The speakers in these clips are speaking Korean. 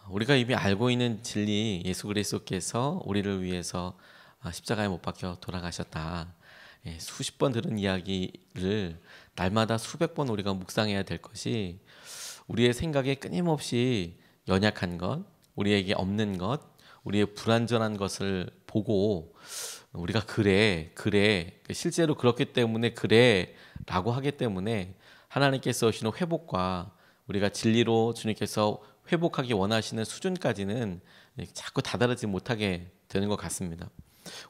우리가 이미 알고 있는 진리, 예수 그리스도께서 우리를 위해서 십자가에 못 박혀 돌아가셨다. 수십 번 들은 이야기를 날마다 수백 번 우리가 묵상해야 될 것이, 우리의 생각에 끊임없이 연약한 것, 우리에게 없는 것, 우리의 불완전한 것을 보고 우리가 그래 실제로 그렇기 때문에 그래 라고 하기 때문에 하나님께서 오시는 회복과 우리가 진리로 주님께서 회복하기 원하시는 수준까지는 자꾸 다다르지 못하게 되는 것 같습니다.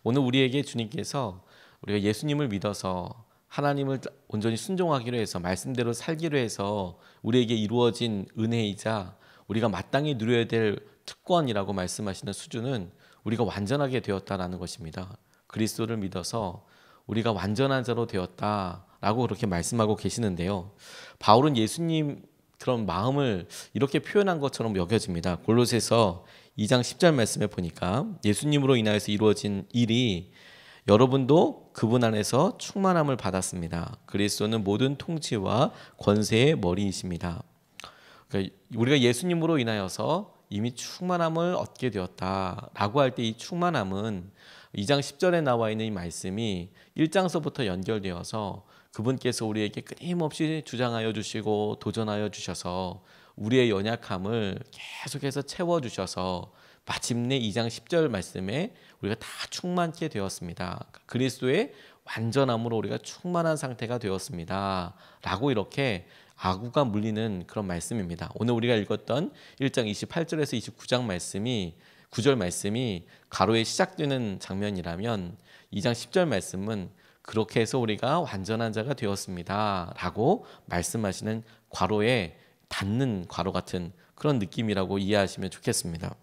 오늘 우리에게 주님께서 우리가 예수님을 믿어서 하나님을 온전히 순종하기로 해서 말씀대로 살기로 해서 우리에게 이루어진 은혜이자 우리가 마땅히 누려야 될 특권이라고 말씀하시는 수준은 우리가 완전하게 되었다라는 것입니다. 그리스도를 믿어서 우리가 완전한 자로 되었다라고 그렇게 말씀하고 계시는데요. 바울은 예수님 그런 마음을 이렇게 표현한 것처럼 여겨집니다. 골로새서 2장 10절 말씀에 보니까 예수님으로 인하여서 이루어진 일이 여러분도 그분 안에서 충만함을 받았습니다. 그리스도는 모든 통치와 권세의 머리이십니다. 그러니까 우리가 예수님으로 인하여서 이미 충만함을 얻게 되었다라고 할 때 이 충만함은 2장 10절에 나와 있는 이 말씀이 1장서부터 연결되어서 그분께서 우리에게 끊임없이 주장하여 주시고 도전하여 주셔서 우리의 연약함을 계속해서 채워주셔서 마침내 2장 10절 말씀에 우리가 다 충만케 되었습니다. 그리스도의 완전함으로 우리가 충만한 상태가 되었습니다 라고 이렇게 아구가 물리는 그런 말씀입니다. 오늘 우리가 읽었던 1장 28절에서 29장 말씀이 9절 말씀이 가로에 시작되는 장면이라면 2장 10절 말씀은 그렇게 해서 우리가 완전한 자가 되었습니다 라고 말씀하시는 괄호에 닿는 괄호 같은 그런 느낌이라고 이해하시면 좋겠습니다.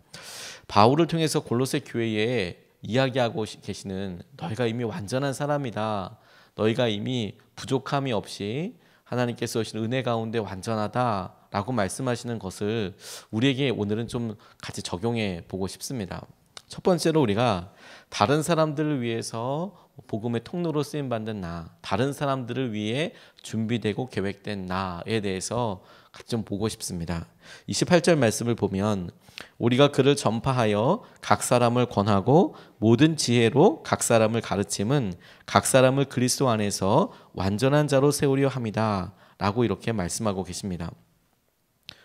바울을 통해서 골로새 교회에 이야기하고 계시는 너희가 이미 완전한 사람이다, 너희가 이미 부족함이 없이 하나님께서 주신 은혜 가운데 완전하다라고 말씀하시는 것을 우리에게 오늘은 좀 같이 적용해 보고 싶습니다. 첫 번째로 우리가 다른 사람들을 위해서 복음의 통로로 쓰임 받는 나, 다른 사람들을 위해 준비되고 계획된 나에 대해서 같이 좀 보고 싶습니다. 28절 말씀을 보면 우리가 그를 전파하여 각 사람을 권하고 모든 지혜로 각 사람을 가르침은 각 사람을 그리스도 안에서 완전한 자로 세우려 함이다 라고 이렇게 말씀하고 계십니다.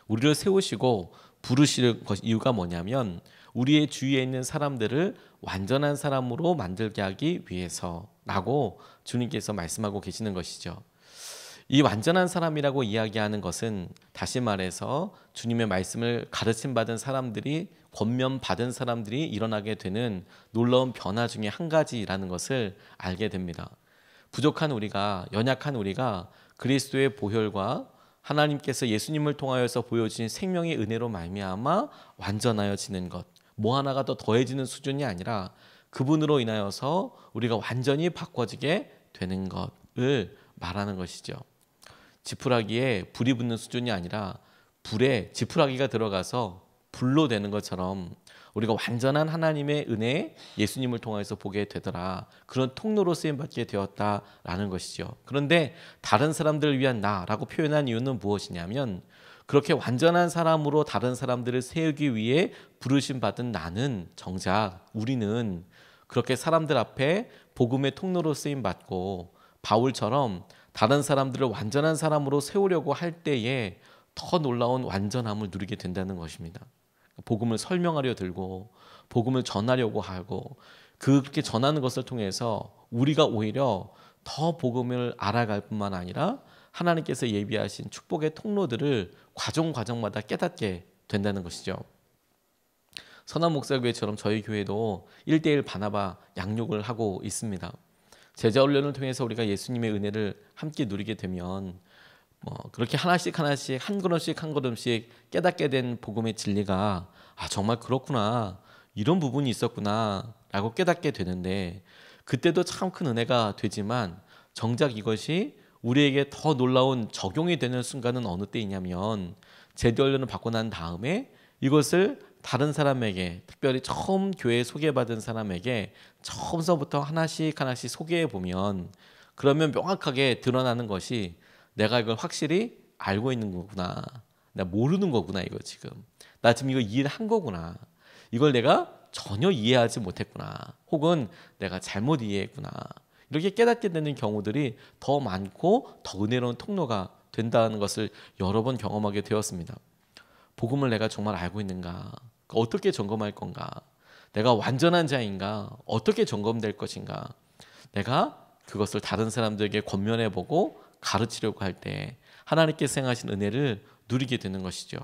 우리를 세우시고 부르실 이유가 뭐냐면 우리의 주위에 있는 사람들을 완전한 사람으로 만들게 하기 위해서라고 주님께서 말씀하고 계시는 것이죠. 이 완전한 사람이라고 이야기하는 것은 다시 말해서 주님의 말씀을 가르침 받은 사람들이, 권면 받은 사람들이 일어나게 되는 놀라운 변화 중에 한 가지라는 것을 알게 됩니다. 부족한 우리가, 연약한 우리가 그리스도의 보혈과 하나님께서 예수님을 통하여서 보여주신 생명의 은혜로 말미암아 완전하여지는 것, 뭐 하나가 더 더해지는 수준이 아니라 그분으로 인하여서 우리가 완전히 바꿔지게 되는 것을 말하는 것이죠. 지푸라기에 불이 붙는 수준이 아니라 불에 지푸라기가 들어가서 불로 되는 것처럼 우리가 완전한 하나님의 은혜, 예수님을 통해서 보게 되더라, 그런 통로로 쓰임받게 되었다라는 것이죠. 그런데 다른 사람들을 위한 나라고 표현한 이유는 무엇이냐면 그렇게 완전한 사람으로 다른 사람들을 세우기 위해 부르심 받은 나는, 정작 우리는 그렇게 사람들 앞에 복음의 통로로 쓰임받고 바울처럼 다른 사람들을 완전한 사람으로 세우려고 할 때에 더 놀라운 완전함을 누리게 된다는 것입니다. 복음을 설명하려 들고 복음을 전하려고 하고 그렇게 전하는 것을 통해서 우리가 오히려 더 복음을 알아갈 뿐만 아니라 하나님께서 예비하신 축복의 통로들을 과정마다 깨닫게 된다는 것이죠. 선한 목사교회처럼 저희 교회도 1:1 바나바 양육을 하고 있습니다. 제자 훈련을 통해서 우리가 예수님의 은혜를 함께 누리게 되면 그렇게 하나씩 한 걸음씩 깨닫게 된 복음의 진리가 정말 그렇구나, 이런 부분이 있었구나 라고 깨닫게 되는데, 그때도 참 큰 은혜가 되지만 정작 이것이 우리에게 더 놀라운 적용이 되는 순간은 어느 때이냐면 제자 훈련을 받고 난 다음에 이것을 다른 사람에게, 특별히 처음 교회에 소개받은 사람에게 처음서부터 하나씩 소개해 보면 그러면 명확하게 드러나는 것이 내가 이걸 확실히 알고 있는 거구나, 나 모르는 거구나 이거 지금. 나 지금 이거 이해를 한 거구나. 이걸 내가 전혀 이해하지 못했구나. 혹은 내가 잘못 이해했구나. 이렇게 깨닫게 되는 경우들이 더 많고 더 은혜로운 통로가 된다는 것을 여러 번 경험하게 되었습니다. 복음을 내가 정말 알고 있는가? 어떻게 점검할 건가? 내가 완전한 자인가? 어떻게 점검될 것인가? 내가 그것을 다른 사람들에게 권면해보고 가르치려고 할 때 하나님께서 행하신 은혜를 누리게 되는 것이죠.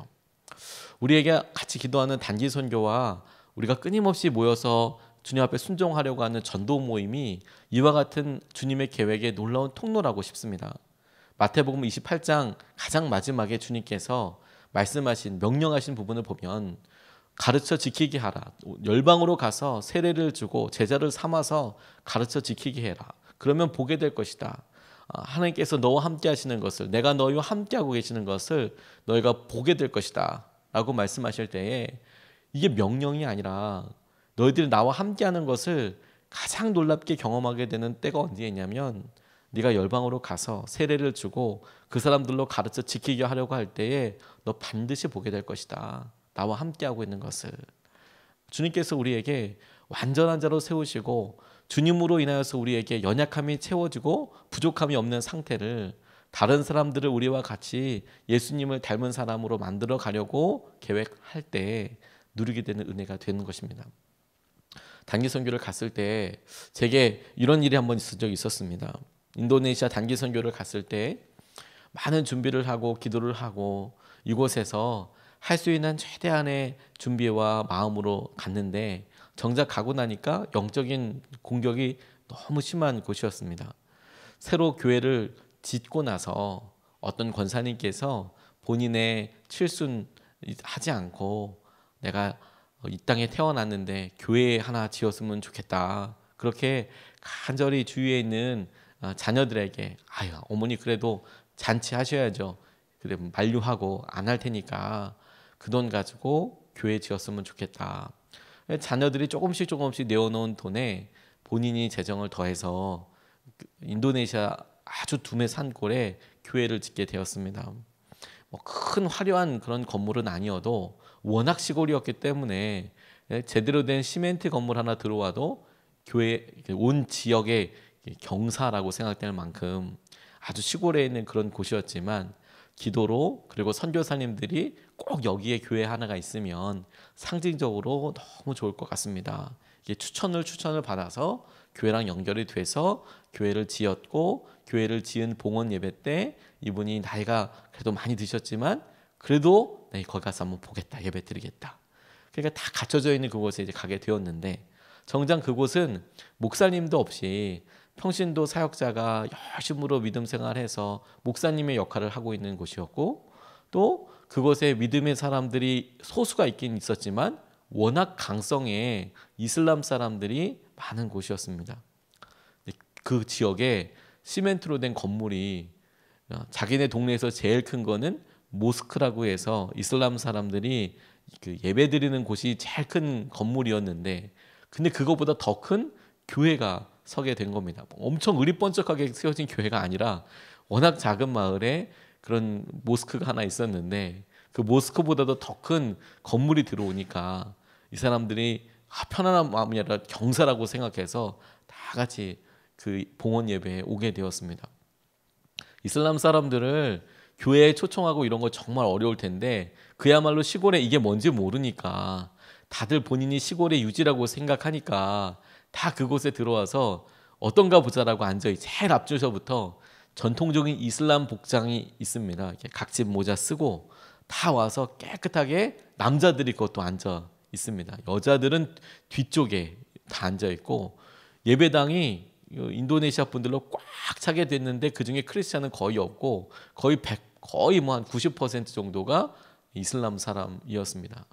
우리에게 같이 기도하는 단기 선교와 우리가 끊임없이 모여서 주님 앞에 순종하려고 하는 전도 모임이 이와 같은 주님의 계획에 놀라운 통로라고 싶습니다. 마태복음 28장 가장 마지막에 주님께서 말씀하신 명령하신 부분을 보면 가르쳐 지키게 하라. 열방으로 가서 세례를 주고 제자를 삼아서 가르쳐 지키게 해라. 그러면 보게 될 것이다. 하나님께서 너와 함께 하시는 것을, 내가 너희와 함께 하고 계시는 것을 너희가 보게 될 것이다 라고 말씀하실 때에 이게 명령이 아니라 너희들이 나와 함께 하는 것을 가장 놀랍게 경험하게 되는 때가 언제냐면 네가 열방으로 가서 세례를 주고 그 사람들로 가르쳐 지키게 하려고 할 때에 너 반드시 보게 될 것이다. 나와 함께하고 있는 것을. 주님께서 우리에게 완전한 자로 세우시고 주님으로 인하여서 우리에게 연약함이 채워지고 부족함이 없는 상태를 다른 사람들을 우리와 같이 예수님을 닮은 사람으로 만들어 가려고 계획할 때 누리게 되는 은혜가 되는 것입니다. 단기 선교를 갔을 때 제게 이런 일이 한번 있은 적이 있었습니다. 인도네시아 단기 선교를 갔을 때 많은 준비를 하고 기도를 하고 이곳에서 할 수 있는 최대한의 준비와 마음으로 갔는데 정작 가고 나니까 영적인 공격이 너무 심한 곳이었습니다. 새로 교회를 짓고 나서 어떤 권사님께서 본인의 칠순하지 않고 내가 이 땅에 태어났는데 교회 하나 지었으면 좋겠다. 그렇게 간절히 주위에 있는 자녀들에게 어머니 그래도 잔치하셔야죠. 그래 만류하고 안 할 테니까 그 돈 가지고 교회 지었으면 좋겠다. 자녀들이 조금씩 내어놓은 돈에 본인이 재정을 더해서 인도네시아 아주 두메 산골에 교회를 짓게 되었습니다. 큰 화려한 그런 건물은 아니어도 워낙 시골이었기 때문에 제대로 된 시멘트 건물 하나 들어와도 교회 온 지역의 경사라고 생각될 만큼 아주 시골에 있는 그런 곳이었지만 기도로 그리고 선교사님들이 꼭 여기에 교회 하나가 있으면 상징적으로 너무 좋을 것 같습니다. 이게 추천을 받아서 교회랑 연결이 돼서 교회를 지었고 교회를 지은 봉헌 예배 때 이분이 나이가 그래도 많이 드셨지만 그래도 거기 가서 한번 보겠다, 예배 드리겠다. 그러니까 다 갖춰져 있는 그곳에 이제 가게 되었는데 정작 그곳은 목사님도 없이 평신도 사역자가 열심으로 믿음 생활해서 목사님의 역할을 하고 있는 곳이었고 또 그곳에 믿음의 사람들이 소수가 있긴 있었지만 워낙 강성의 이슬람 사람들이 많은 곳이었습니다. 그 지역에 시멘트로 된 건물이 자기네 동네에서 제일 큰 거는 모스크라고 해서 이슬람 사람들이 그 예배 드리는 곳이 제일 큰 건물이었는데 근데 그거보다 더 큰 교회가 서게 된 겁니다. 엄청 의리번쩍하게 세워진 교회가 아니라 워낙 작은 마을에 그런 모스크가 하나 있었는데 그 모스크보다도 더 큰 건물이 들어오니까 이 사람들이 편안한 마음이 아니라 경사라고 생각해서 다 같이 그 봉헌 예배에 오게 되었습니다. 이슬람 사람들을 교회에 초청하고 이런 거 정말 어려울 텐데 그야말로 시골에 이게 뭔지 모르니까 다들 본인이 시골의 유지라고 생각하니까 다 그곳에 들어와서 어떤가 보자라고 앉아있 제일 앞줄서부터 전통적인 이슬람 복장이 있습니다. 이렇게 각진 모자 쓰고 다 와서 깨끗하게 남자들이 그것도 앉아 있습니다. 여자들은 뒤쪽에 다 앉아 있고 예배당이 인도네시아 분들로 꽉 차게 됐는데 그 중에 크리스찬은 거의 없고 거의 뭐 한 90% 정도가 이슬람 사람이었습니다.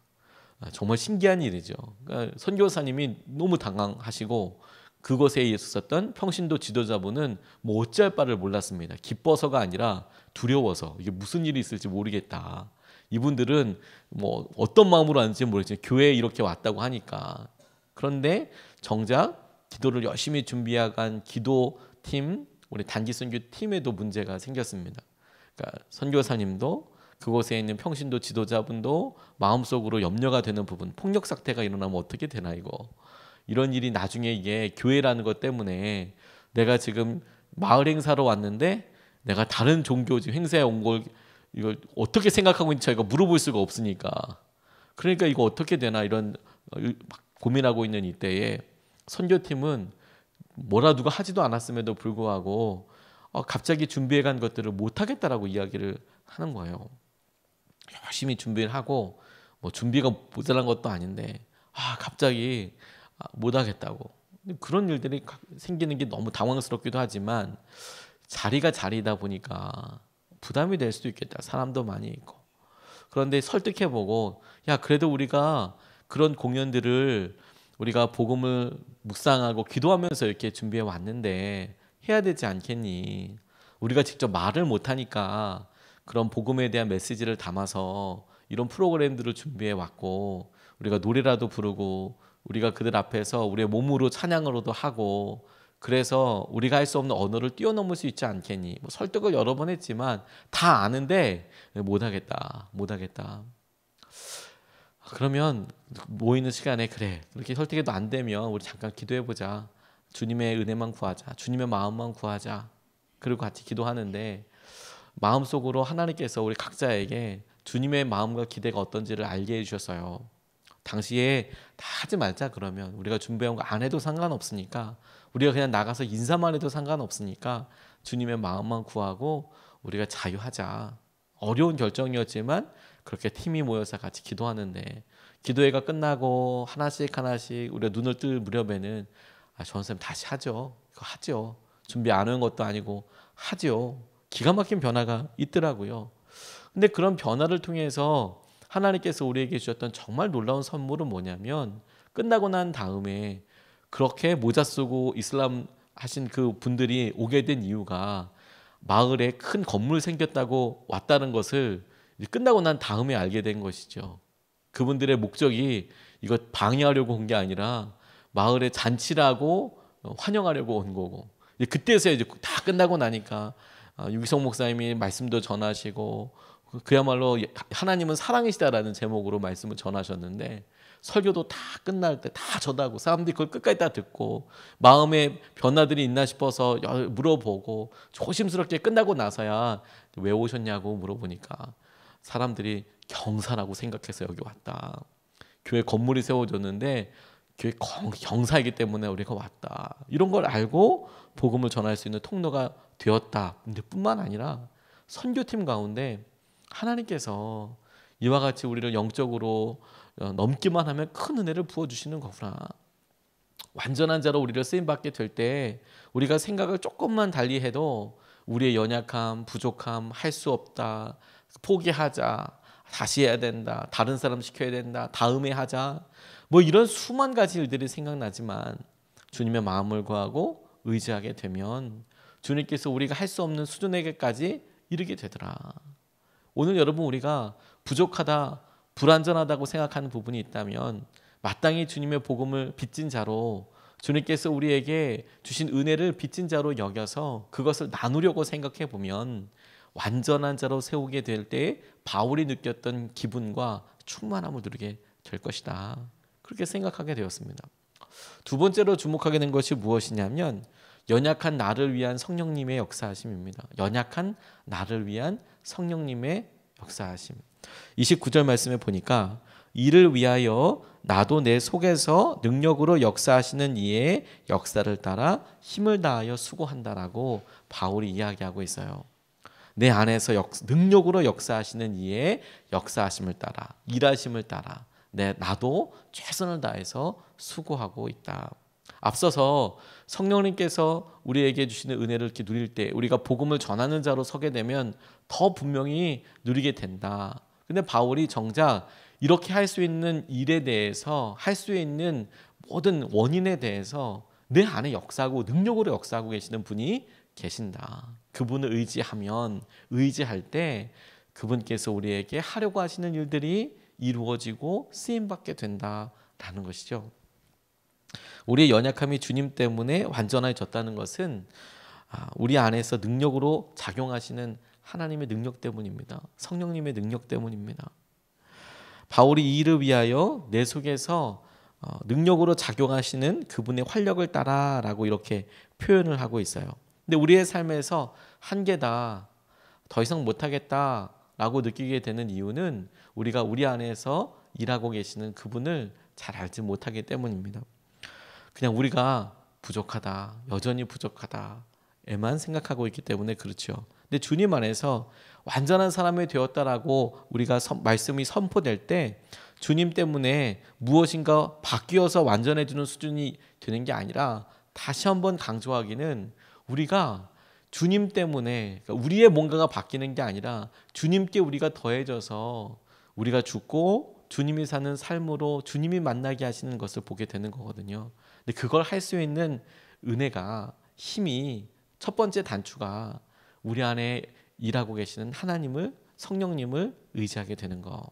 정말 신기한 일이죠. 그러니까 선교사님이 너무 당황하시고 그곳에 있었던 평신도 지도자분은 뭐 어찌할 바를 몰랐습니다. 기뻐서가 아니라 두려워서 이게 무슨 일이 있을지 모르겠다. 이분들은 뭐 어떤 마음으로 왔는지 모르겠지만 교회에 이렇게 왔다고 하니까. 그런데 정작 기도를 열심히 준비해간 기도팀, 우리 단기 선교 팀에도 문제가 생겼습니다. 그러니까 선교사님도 그곳에 있는 평신도 지도자분도 마음속으로 염려가 되는 부분, 폭력 사태가 일어나면 어떻게 되나 이거. 이런 일이 나중에 이게 교회라는 것 때문에 내가 지금 마을 행사로 왔는데 내가 다른 종교 행사에 온 걸 이걸 어떻게 생각하고 있는지 저희가 물어볼 수가 없으니까. 그러니까 이거 어떻게 되나 이런 고민하고 있는 이때에 선교팀은 뭐라 누가 하지도 않았음에도 불구하고 갑자기 준비해간 것들을 못하겠다라고 이야기를 하는 거예요. 열심히 준비를 하고 뭐 준비가 모자란 것도 아닌데 갑자기 못하겠다고. 그런 일들이 생기는 게 너무 당황스럽기도 하지만 자리가 자리다 보니까 부담이 될 수도 있겠다. 사람도 많이 있고. 그런데 설득해보고 야 그래도 우리가 그런 공연들을 우리가 복음을 묵상하고 기도하면서 이렇게 준비해 왔는데 해야 되지 않겠니? 우리가 직접 말을 못하니까 그런 복음에 대한 메시지를 담아서 이런 프로그램들을 준비해 왔고 우리가 노래라도 부르고 우리가 그들 앞에서 우리의 몸으로 찬양으로도 하고 그래서 우리가 할 수 없는 언어를 뛰어넘을 수 있지 않겠니? 뭐 설득을 여러 번 했지만 다 아는데 못하겠다. 그러면 모이는 시간에 그래 그렇게 설득해도 안 되면 우리 잠깐 기도해보자. 주님의 은혜만 구하자. 주님의 마음만 구하자. 그리고 같이 기도하는데 마음속으로 하나님께서 우리 각자에게 주님의 마음과 기대가 어떤지를 알게 해주셨어요. 당시에 다 하지 말자 그러면 우리가 준비한 거 안 해도 상관없으니까 우리가 그냥 나가서 인사만 해도 상관없으니까 주님의 마음만 구하고 우리가 자유하자. 어려운 결정이었지만 그렇게 팀이 모여서 같이 기도하는데 기도회가 끝나고 하나씩 우리가 눈을 뜰 무렵에는 전선생님 다시 하죠. 이거 하죠. 준비 안 한 것도 아니고 하죠. 기가 막힌 변화가 있더라고요. 근데 그런 변화를 통해서 하나님께서 우리에게 주셨던 정말 놀라운 선물은 뭐냐면 끝나고 난 다음에 그렇게 모자 쓰고 이슬람 하신 그 분들이 오게 된 이유가 마을에 큰 건물 생겼다고 왔다는 것을 끝나고 난 다음에 알게 된 것이죠. 그분들의 목적이 이거 방해하려고 온 게 아니라 마을에 잔치라고 환영하려고 온 거고 그때서 이제 다 끝나고 나니까 유기성 목사님이 말씀도 전하시고 그야말로 하나님은 사랑이시다라는 제목으로 말씀을 전하셨는데 설교도 다 끝날 때 다 전하고 사람들이 그걸 끝까지 다 듣고 마음에 변화들이 있나 싶어서 물어보고 조심스럽게 끝나고 나서야 왜 오셨냐고 물어보니까 사람들이 경사라고 생각해서 여기 왔다. 교회 건물이 세워졌는데 교회 경사이기 때문에 우리가 왔다. 이런 걸 알고 복음을 전할 수 있는 통로가 되었다. 근데 뿐만 아니라 선교팀 가운데 하나님께서 이와 같이 우리를 영적으로 넘기만 하면 큰 은혜를 부어주시는 거구나. 완전한 자로 우리를 쓰임받게 될 때 우리가 생각을 조금만 달리 해도 우리의 연약함, 부족함, 할 수 없다, 포기하자, 다시 해야 된다, 다른 사람 시켜야 된다, 다음에 하자, 뭐 이런 수만 가지 일들이 생각나지만 주님의 마음을 구하고 의지하게 되면 주님께서 우리가 할 수 없는 수준에게까지 이르게 되더라. 오늘 여러분 우리가 부족하다, 불완전하다고 생각하는 부분이 있다면 마땅히 주님의 복음을 빚진 자로 주님께서 우리에게 주신 은혜를 빚진 자로 여겨서 그것을 나누려고 생각해 보면 완전한 자로 세우게 될 때 바울이 느꼈던 기분과 충만함을 누리게 될 것이다. 그렇게 생각하게 되었습니다. 두 번째로 주목하게 된 것이 무엇이냐면 연약한 나를 위한 성령님의 역사하심입니다. 연약한 나를 위한 성령님의 역사하심. 29절 말씀에 보니까 이를 위하여 나도 내 속에서 능력으로 역사하시는 이의 역사를 따라 힘을 다하여 수고한다라고 바울이 이야기하고 있어요. 내 안에서 능력으로 역사하시는 이의 역사하심을 따라, 일하심을 따라 나도 최선을 다해서 수고하고 있다. 앞서서 성령님께서 우리에게 주시는 은혜를 이렇게 누릴 때 우리가 복음을 전하는 자로 서게 되면 더 분명히 누리게 된다. 근데 바울이 정작 이렇게 할 수 있는 일에 대해서 할 수 있는 모든 원인에 대해서 내 안에 역사하고 능력으로 역사하고 계시는 분이 계신다. 그분을 의지할 때 그분께서 우리에게 하려고 하시는 일들이 이루어지고 쓰임받게 된다라는 것이죠. 우리의 연약함이 주님 때문에 완전해졌다는 것은 우리 안에서 능력으로 작용하시는 하나님의 능력 때문입니다. 성령님의 능력 때문입니다. 바울이 이 일을 위하여 내 속에서 능력으로 작용하시는 그분의 활력을 따라라고 이렇게 표현을 하고 있어요. 근데 우리의 삶에서 한계다, 더 이상 못하겠다라고 느끼게 되는 이유는 우리가 우리 안에서 일하고 계시는 그분을 잘 알지 못하기 때문입니다. 그냥 우리가 부족하다, 여전히 부족하다에만 생각하고 있기 때문에 그렇죠. 근데 주님 안에서 완전한 사람이 되었다라고 우리가 말씀이 선포될 때 주님 때문에 무엇인가 바뀌어서 완전해지는 수준이 되는 게 아니라 다시 한번 강조하기는 우리가 주님 때문에 그러니까 우리의 뭔가가 바뀌는 게 아니라 주님께 우리가 더해져서 우리가 죽고 주님이 사는 삶으로 주님이 만나게 하시는 것을 보게 되는 거거든요. 근데 그걸 할 수 있는 은혜가 힘이 첫 번째 단추가 우리 안에 일하고 계시는 하나님을 성령님을 의지하게 되는 거.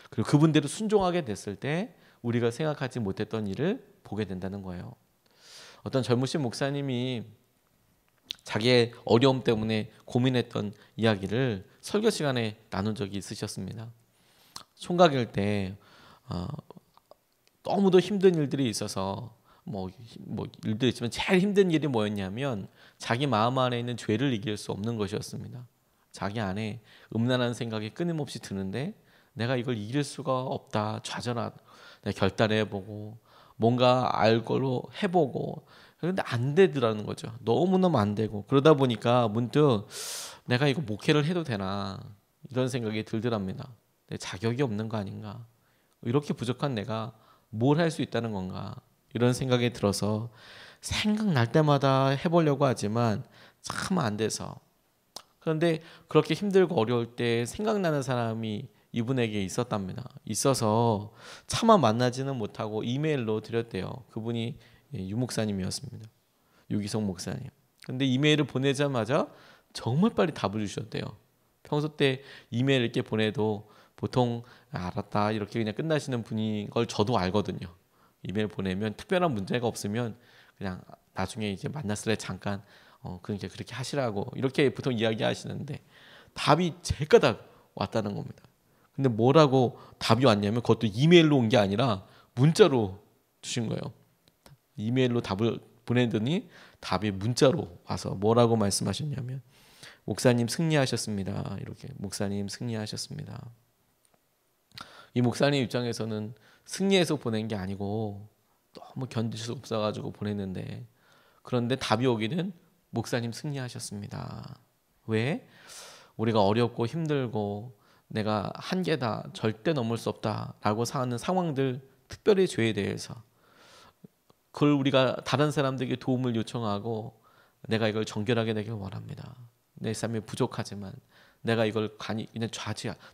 그리고 그분대로 순종하게 됐을 때 우리가 생각하지 못했던 일을 보게 된다는 거예요. 어떤 젊으신 목사님이 자기의 어려움 때문에 고민했던 이야기를 설교 시간에 나눈 적이 있으셨습니다. 총각일 때 너무도 힘든 일들이 있어서 뭐 일도 있지만 제일 힘든 일이 뭐였냐면 자기 마음 안에 있는 죄를 이길 수 없는 것이었습니다. 자기 안에 음란한 생각이 끊임없이 드는데 내가 이걸 이길 수가 없다. 좌절하다. 내가 결단해보고 뭔가 알 걸로 해보고 그런데 안 되더라는 거죠. 너무너무 안 되고 그러다 보니까 문득 내가 이거 목회를 해도 되나 이런 생각이 들더랍니다. 내 자격이 없는 거 아닌가. 이렇게 부족한 내가 뭘 할 수 있다는 건가. 이런 생각이 들어서 생각날 때마다 해보려고 하지만 참 안 돼서. 그런데 그렇게 힘들고 어려울 때 생각나는 사람이 이분에게 있었답니다. 있어서 차마 만나지는 못하고 이메일로 드렸대요. 그분이 유 목사님이었습니다. 유기성 목사님. 근데 이메일을 보내자마자 정말 빨리 답을 주셨대요. 평소 때 이메일 이렇게 보내도 보통 알았다 이렇게 그냥 끝나시는 분인 걸 저도 알거든요. 이메일 보내면 특별한 문제가 없으면 그냥 나중에 이제 만났을 때 잠깐 그러니까 그렇게 하시라고 이렇게 보통 이야기하시는데 답이 제까닥 왔다는 겁니다. 근데 뭐라고 답이 왔냐면 그것도 이메일로 온 게 아니라 문자로 주신 거예요. 이메일로 답을 보내더니 답이 문자로 와서 뭐라고 말씀하셨냐면 목사님 승리하셨습니다. 이렇게 목사님 승리하셨습니다. 이 목사님 입장에서는 승리해서 보낸 게 아니고 너무 견딜 수 없어가지고 보냈는데 그런데 답이 오기는 목사님 승리하셨습니다. 왜? 우리가 어렵고 힘들고 내가 한계다 절대 넘을 수 없다라고 사는 상황들 특별히 죄에 대해서 그걸 우리가 다른 사람들에게 도움을 요청하고 내가 이걸 정결하게 되길 원합니다. 내 삶이 부족하지만 내가 이걸 그냥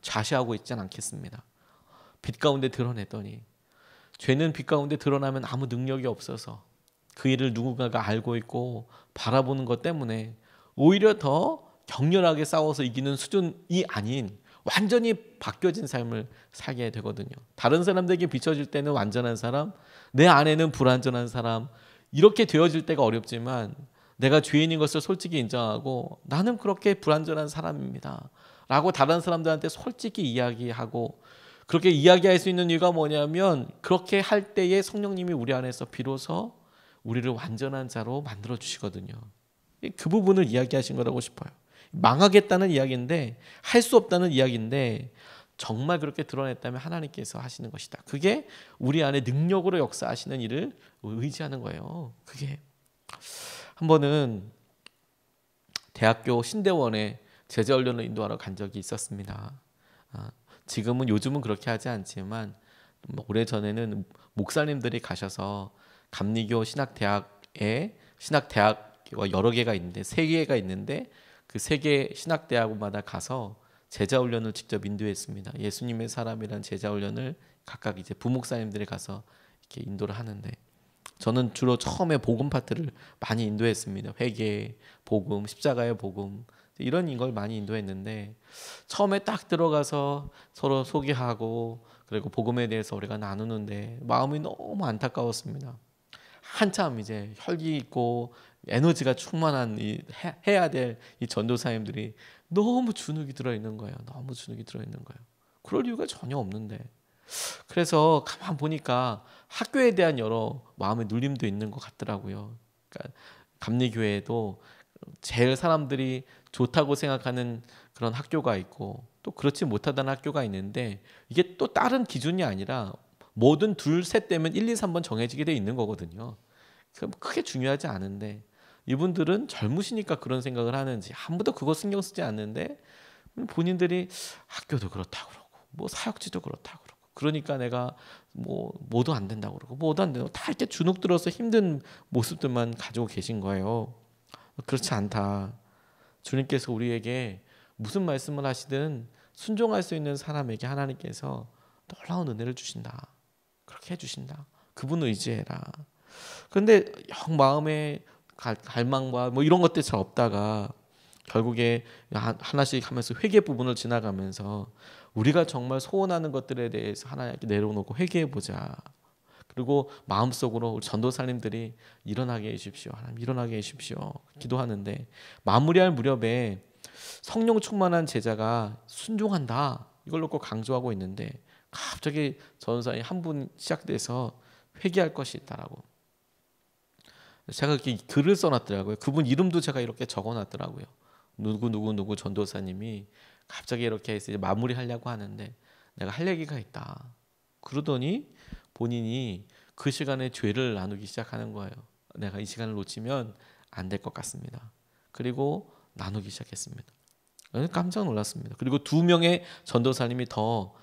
좌시하고 있지는 않겠습니다. 빛 가운데 드러냈더니 죄는 빛 가운데 드러나면 아무 능력이 없어서 그 일을 누군가가 알고 있고 바라보는 것 때문에 오히려 더 격렬하게 싸워서 이기는 수준이 아닌 완전히 바뀌어진 삶을 살게 되거든요. 다른 사람들에게 비춰질 때는 완전한 사람, 내 안에는 불완전한 사람 이렇게 되어질 때가 어렵지만 내가 죄인인 것을 솔직히 인정하고 나는 그렇게 불완전한 사람입니다 라고 다른 사람들한테 솔직히 이야기하고 그렇게 이야기할 수 있는 이유가 뭐냐면 그렇게 할 때에 성령님이 우리 안에서 비로소 우리를 완전한 자로 만들어 주시거든요. 그 부분을 이야기하신 거라고 싶어요. 망하겠다는 이야기인데 할 수 없다는 이야기인데 정말 그렇게 드러냈다면 하나님께서 하시는 것이다. 그게 우리 안에 능력으로 역사하시는 일을 의지하는 거예요. 그게 한 번은 대학교 신대원에 제자훈련을 인도하러 간 적이 있었습니다. 요즘은 그렇게 하지 않지만 오래전에는 목사님들이 가셔서 감리교 신학대학에 신학대학과 여러 개가 있는데 3개가 있는데 그 3개 신학대학마다 가서 제자훈련을 직접 인도했습니다. 예수님의 사람이란 제자훈련을 각각 이제 부목사님들이 가서 이렇게 인도를 하는데 저는 주로 처음에 복음 파트를 많이 인도했습니다. 회개, 복음, 십자가의 복음 이런 걸 많이 인도했는데 처음에 딱 들어가서 서로 소개하고 그리고 복음에 대해서 우리가 나누는데 마음이 너무 안타까웠습니다. 한참 이제 혈기 있고 에너지가 충만한 해야 될 이 전도사님들이 너무 주눅이 들어 있는 거예요. 너무 주눅이 들어 있는 거예요. 그럴 이유가 전혀 없는데. 그래서 가만 보니까 학교에 대한 여러 마음의 눌림도 있는 것 같더라고요. 그러니까 감리교회도 제일 사람들이 좋다고 생각하는 그런 학교가 있고 또 그렇지 못하다는 학교가 있는데 이게 또 다른 기준이 아니라 뭐든 둘, 셋 되면 1, 2, 3번 정해지게 돼 있는 거거든요. 크게 중요하지 않은데 이분들은 젊으시니까 그런 생각을 하는지 아무도 그거 신경 쓰지 않는데 본인들이 학교도 그렇다고 그러고 뭐 사역지도 그렇다고 그러고 그러니까 내가 뭐도 안 된다고 그러고 뭐도 안 된다고 다 이렇게 주눅 들어서 힘든 모습들만 가지고 계신 거예요. 그렇지 않다. 주님께서 우리에게 무슨 말씀을 하시든 순종할 수 있는 사람에게 하나님께서 놀라운 은혜를 주신다. 그렇게 해주신다. 그분을 의지해라. 그런데 영 마음에 갈망과 뭐 이런 것들이 잘 없다가 결국에 하나씩 하면서 회개 부분을 지나가면서 우리가 정말 소원하는 것들에 대해서 하나님께 내려놓고 회개해보자. 그리고 마음속으로 우리 전도사님들이 일어나게 해주십시오. 하나님 일어나게 해주십시오. 기도하는데 마무리할 무렵에 성령 충만한 제자가 순종한다. 이걸 놓고 강조하고 있는데 갑자기 전도사님 한 분 시작돼서 회개할 것이 있다라고. 제가 이렇게 글을 써놨더라고요. 그분 이름도 제가 이렇게 적어놨더라고요. 누구 전도사님이 갑자기 이렇게 해서 마무리하려고 하는데 내가 할 얘기가 있다. 그러더니 본인이 그 시간에 죄를 나누기 시작하는 거예요. 내가 이 시간을 놓치면 안 될 것 같습니다. 그리고 나누기 시작했습니다. 깜짝 놀랐습니다. 그리고 2명의 전도사님이 더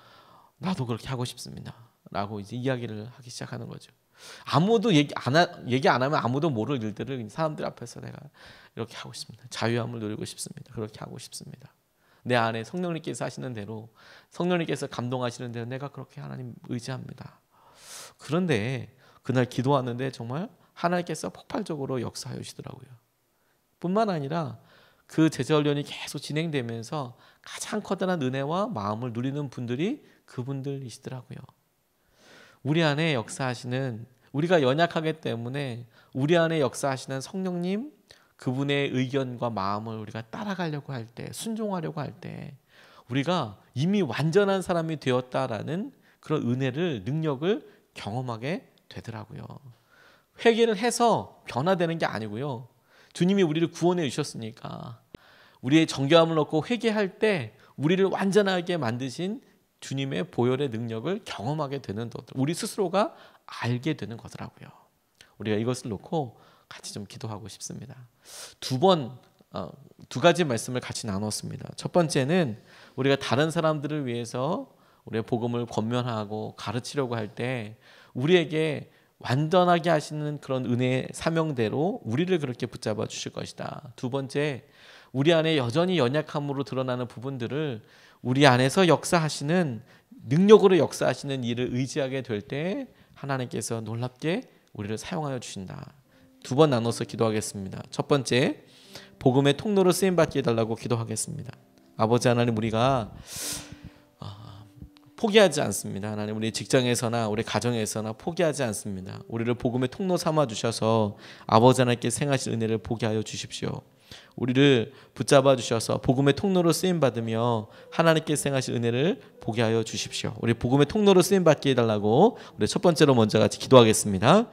나도 그렇게 하고 싶습니다. 라고 이제 이야기를 하기 시작하는 거죠. 아무도 얘기 안 하면 아무도 모를 일들을 사람들 앞에서 내가 이렇게 하고 싶습니다. 자유함을 누리고 싶습니다. 그렇게 하고 싶습니다. 내 안에 성령님께서 하시는 대로 성령님께서 감동하시는 대로 내가 그렇게 하나님 의지합니다. 그런데 그날 기도하는데 정말 하나님께서 폭발적으로 역사해 주시더라고요. 뿐만 아니라 그 제자훈련이 계속 진행되면서 가장 커다란 은혜와 마음을 누리는 분들이 그분들이시더라고요. 우리 안에 역사하시는 우리가 연약하기 때문에 우리 안에 역사하시는 성령님 그분의 의견과 마음을 우리가 따라가려고 할 때 순종하려고 할 때 우리가 이미 완전한 사람이 되었다라는 그런 은혜를 능력을 경험하게 되더라고요. 회개를 해서 변화되는 게 아니고요. 주님이 우리를 구원해 주셨으니까 우리의 정결함을 얻고 회개할 때 우리를 완전하게 만드신 주님의 보혈의 능력을 경험하게 되는 것, 우리 스스로가 알게 되는 거더라고요. 우리가 이것을 놓고 같이 좀 기도하고 싶습니다. 두 가지 말씀을 같이 나눴습니다. 첫 번째는 우리가 다른 사람들을 위해서 우리의 복음을 권면하고 가르치려고 할 때 우리에게 완전하게 하시는 그런 은혜의 사명대로 우리를 그렇게 붙잡아 주실 것이다. 두 번째, 우리 안에 여전히 연약함으로 드러나는 부분들을 우리 안에서 역사하시는 능력으로 역사하시는 일을 의지하게 될 때 하나님께서 놀랍게 우리를 사용하여 주신다. 2번 나눠서 기도하겠습니다. 첫 번째, 복음의 통로로 쓰임받게 해달라고 기도하겠습니다. 아버지 하나님, 우리가 포기하지 않습니다. 하나님, 우리 직장에서나 우리 가정에서나 포기하지 않습니다. 우리를 복음의 통로 삼아 주셔서 아버지 하나님께 생하실 은혜를 보게 하여 주십시오. 우리를 붙잡아 주셔서 복음의 통로로 쓰임 받으며 하나님께 생하실 은혜를 보게 하여 주십시오. 우리 복음의 통로로 쓰임 받게 해달라고 우리 첫 번째로 먼저 같이 기도하겠습니다.